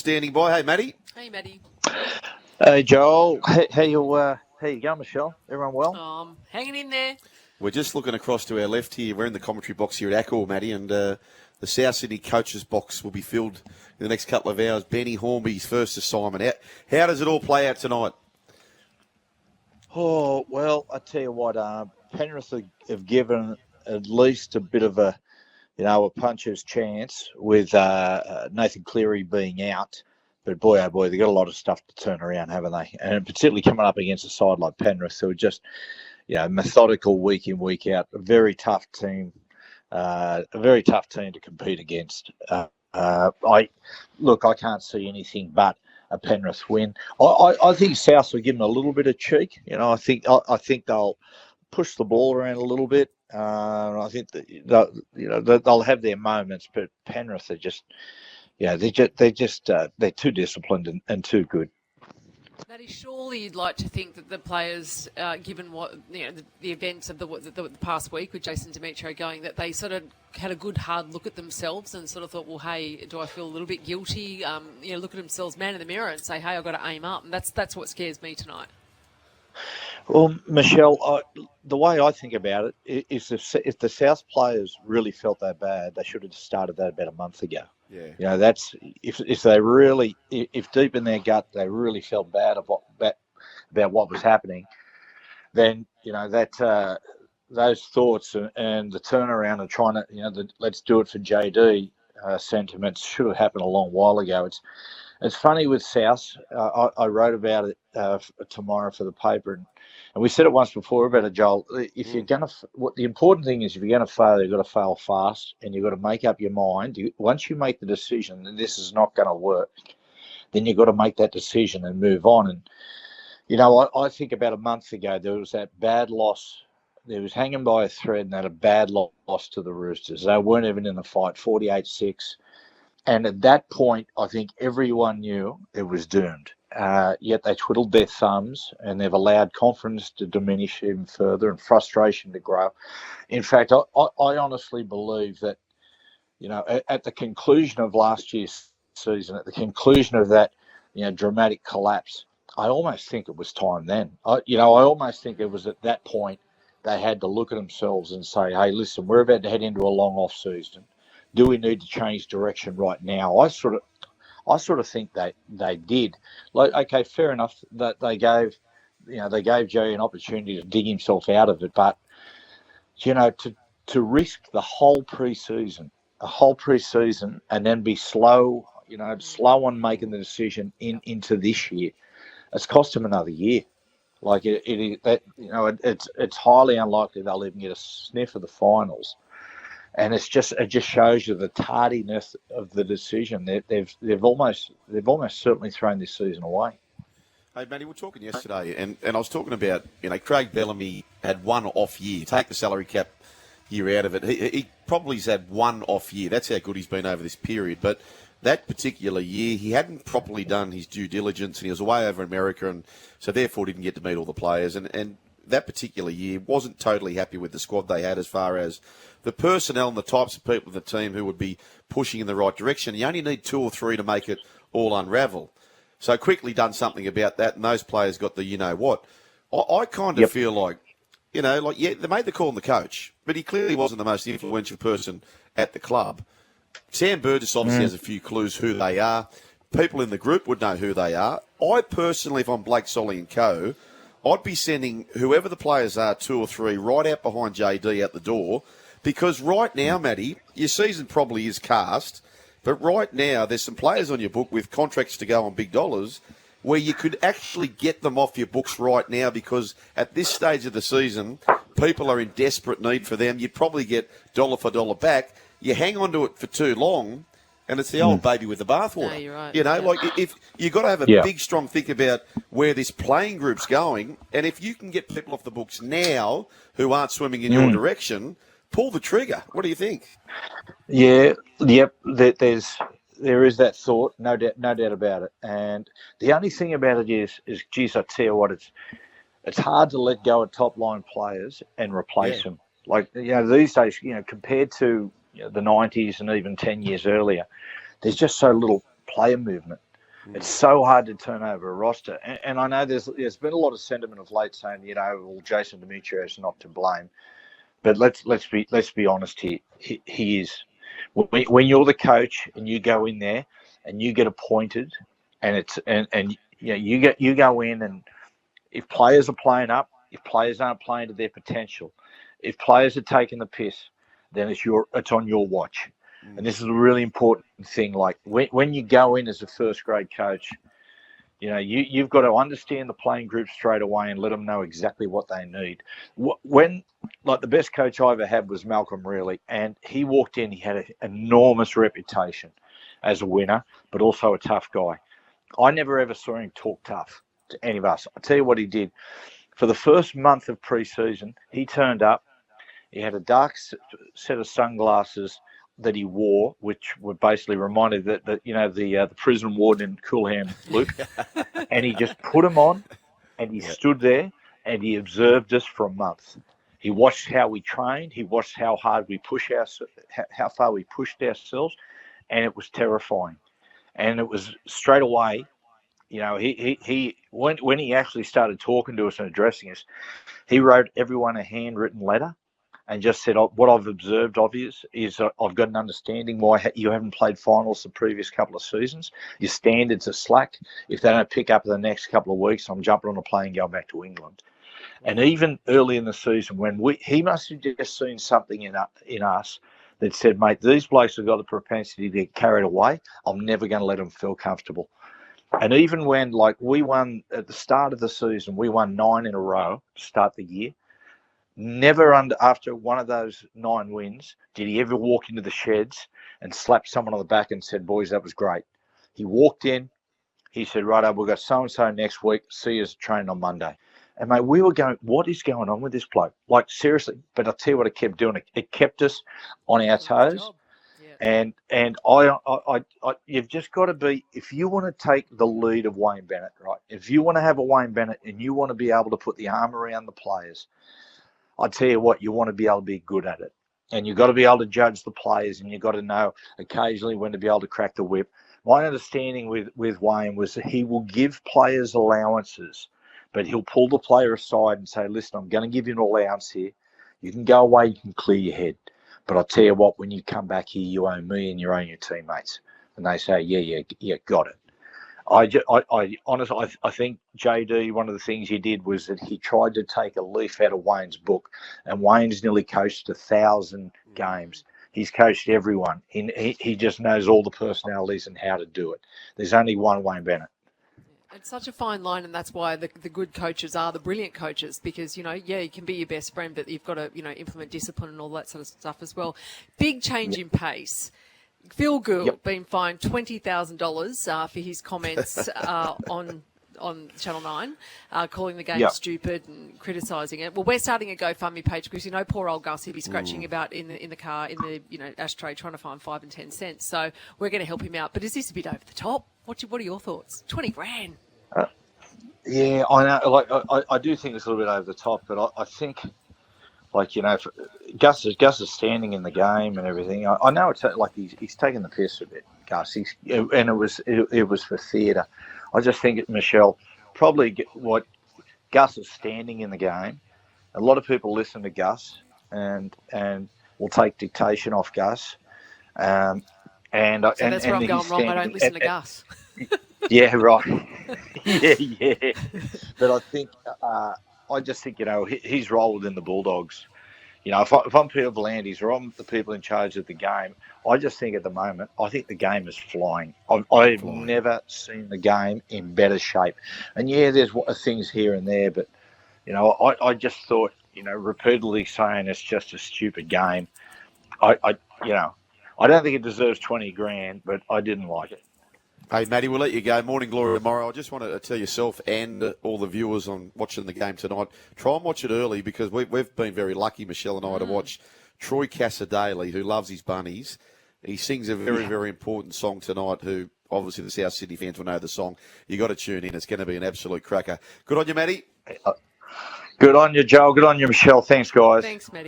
standing by. Hey, Matty. Hey, Matty. Hey, Joel. How you going, Michelle? Everyone well? Hanging in there. We're just looking across to our left here. We're in the commentary box here at Accor, Matty, and the South Sydney coaches box will be filled in the next couple of hours. Benny Hornby's first assignment. How does it all play out tonight? Oh, well, I tell you what, Penrith have given at least a bit of a puncher's chance with Nathan Cleary being out. But boy, oh boy, they've got a lot of stuff to turn around, haven't they? And particularly coming up against a side like Penrith, who are just, methodical week in, week out. A very tough team to compete against. I can't see anything but a Penrith win. I think South will give them a little bit of cheek. I think they'll push the ball around a little bit. I think that they'll have their moments, but Penrith are just. Yeah, they're too disciplined and too good. Matty, surely you'd like to think that the players, given what the events of the past week with Jason Demetriou going, that they sort of had a good hard look at themselves and sort of thought, well, hey, do I feel a little bit guilty? Look at themselves, man in the mirror, and say, hey, I've got to aim up, and that's what scares me tonight. Well, Michelle, the way I think about it is if the South players really felt that bad, they should have started that about a month ago. Yeah. That's if they really, if deep in their gut they really felt bad about what was happening, then those thoughts and the turnaround and trying to let's do it for JD sentiments should have happened a long while ago. It's funny with South. I wrote about it tomorrow for the paper, and we said it once before about it, Joel. If you're the important thing is if you're going to fail, you've got to fail fast, and you've got to make up your mind. Once you make the decision that this is not going to work, then you've got to make that decision and move on. And I think about a month ago there was that bad loss. There was hanging by a thread, and that a bad loss to the Roosters. They weren't even in the fight, 48-6. And at that point, I think everyone knew it was doomed. Yet they twiddled their thumbs, and they've allowed confidence to diminish even further and frustration to grow. In fact, I honestly believe that, at the conclusion of last year's season, at the conclusion of that, dramatic collapse, I almost think it was time then. I almost think it was at that point they had to look at themselves and say, hey, listen, we're about to head into a long off season. Do we need to change direction right now? I sort of think they did. Like, okay, fair enough that they gave Joey an opportunity to dig himself out of it, but to risk the whole preseason, and then be slow on making the decision into this year, it's cost him another year. Like it's highly unlikely they'll even get a sniff of the finals. And it just shows you the tardiness of the decision. They've almost certainly thrown this season away. Hey, Matty, we were talking yesterday, and I was talking about, Craig Bellamy had one off year. Take the salary cap year out of it. He probably's had one off year. That's how good he's been over this period. But that particular year, he hadn't properly done his due diligence, and he was away over in America, and so therefore didn't get to meet all the players. And that particular year wasn't totally happy with the squad they had as far as the personnel and the types of people in the team who would be pushing in the right direction. You only need 2 or 3 to make it all unravel. So quickly done something about that, and those players got the you-know-what. I kind of feel like, they made the call on the coach, but he clearly wasn't the most influential person at the club. Sam Burgess obviously has a few clues who they are. People in the group would know who they are. I personally, if I'm Blake Solly and co., I'd be sending whoever the players are, 2 or 3, right out behind JD at the door. Because right now, Matty, your season probably is cast, but right now there's some players on your book with contracts to go on big dollars where you could actually get them off your books right now because at this stage of the season, people are in desperate need for them. You'd probably get dollar for dollar back. You hang on to it for too long, and it's the old baby with the bathwater. No, you're right. If you've got to have a big, strong think about where this playing group's going, and if you can get people off the books now who aren't swimming in your direction, pull the trigger. What do you think? Yeah, yep. There is that thought, no doubt about it. And the only thing about it is, geez, I tell you what, it's hard to let go of top line players and replace them. Like these days, compared to the 90s and even 10 years earlier, there's just so little player movement. It's so hard to turn over a roster. And I know there's been a lot of sentiment of late saying, well, Jason Demetriou is not to blame. But let's be honest here. He is. When you're the coach and you go in there and you get appointed, and you go in, and if players are playing up, if players aren't playing to their potential, if players are taking the piss, then it's on your watch. And this is a really important thing. Like when you go in as a first grade coach, you've got to understand the playing group straight away and let them know exactly what they need. The best coach I ever had was Malcolm Reilly, and he walked in, he had an enormous reputation as a winner, but also a tough guy. I never ever saw him talk tough to any of us. I'll tell you what he did. For the first month of pre-season, he turned up. He had a dark set of sunglasses that he wore, which were basically reminded that the prison warden in Coolham Luke, and he just put them on, and he stood there, and he observed us for a month. He watched how we trained. He watched how hard we how far we pushed ourselves, and it was terrifying. And it was straight away, he when he actually started talking to us and addressing us, he wrote everyone a handwritten letter and just said, what I've observed of you is I've got an understanding why you haven't played finals the previous couple of seasons. Your standards are slack. If they don't pick up in the next couple of weeks, I'm jumping on a plane going back to England. And even early in the season, when he must have just seen something in us that said, mate, these blokes have got the propensity to get carried away. I'm never going to let them feel comfortable. And even when, we won at the start of the season, we won 9 in a row to start the year. Never after one of those 9 wins did he ever walk into the sheds and slap someone on the back and said, boys, that was great. He walked in. He said, righto, we've got so-and-so next week. See you training on Monday. And, mate, we were going, what is going on with this bloke? Seriously. But I'll tell you what it kept doing. It kept us on our toes. Yeah. And you've just got to be, if you want to take the lead of Wayne Bennett, right, if you want to have a Wayne Bennett and you want to be able to put the arm around the players, I tell you what, you want to be able to be good at it. And you've got to be able to judge the players, and you've got to know occasionally when to be able to crack the whip. My understanding with Wayne was that he will give players allowances, but he'll pull the player aside and say, listen, I'm going to give you an allowance here. You can go away, you can clear your head. But I'll tell you what, when you come back here, you owe me and you owe your teammates. And they say, yeah, got it. I honestly think JD, one of the things he did was that he tried to take a leaf out of Wayne's book, and Wayne's nearly coached 1,000 games. He's coached everyone. He just knows all the personalities and how to do it. There's only one Wayne Bennett. It's such a fine line, and that's why the good coaches are the brilliant coaches, because, you can be your best friend, but you've got to, implement discipline and all that sort of stuff as well. Big change in pace. Phil Gould being fined $20,000 for his comments on Channel 9, calling the game stupid and criticising it. Well, we're starting a GoFundMe page because, poor old Gus, he'd be scratching about in the car, in the ashtray, trying to find 5 and 10 cents. So we're going to help him out. But is this a bit over the top? What are your thoughts? 20 grand. Yeah, I know. I do think it's a little bit over the top, but I think, Gus is standing in the game and everything. I know it's he's taking the piss a bit, Gus. And it was for theatre. I just think, Michelle, probably what Gus is standing in the game. A lot of people listen to Gus and will take dictation off Gus. So that's where I'm going wrong. I don't listen to Gus. Yeah, right. yeah. But I think, I just think, he's role within the Bulldogs. If I'm Peter V'landys or I'm the people in charge of the game, I just think at the moment, I think the game is flying. I've never seen the game in better shape. And there's things here and there, but, I just thought, repeatedly saying it's just a stupid game. I don't think it deserves 20 grand, but I didn't like it. Hey, Matty, we'll let you go. Morning glory tomorrow. I just want to tell yourself and all the viewers on watching the game tonight, try and watch it early, because we've been very lucky, Michelle and I, to watch Troy Casadei, who loves his bunnies. He sings a very, very important song tonight, who obviously the South Sydney fans will know the song. You got to tune in. It's going to be an absolute cracker. Good on you, Matty. Good on you, Joel. Good on you, Michelle. Thanks, guys. Thanks, Matty.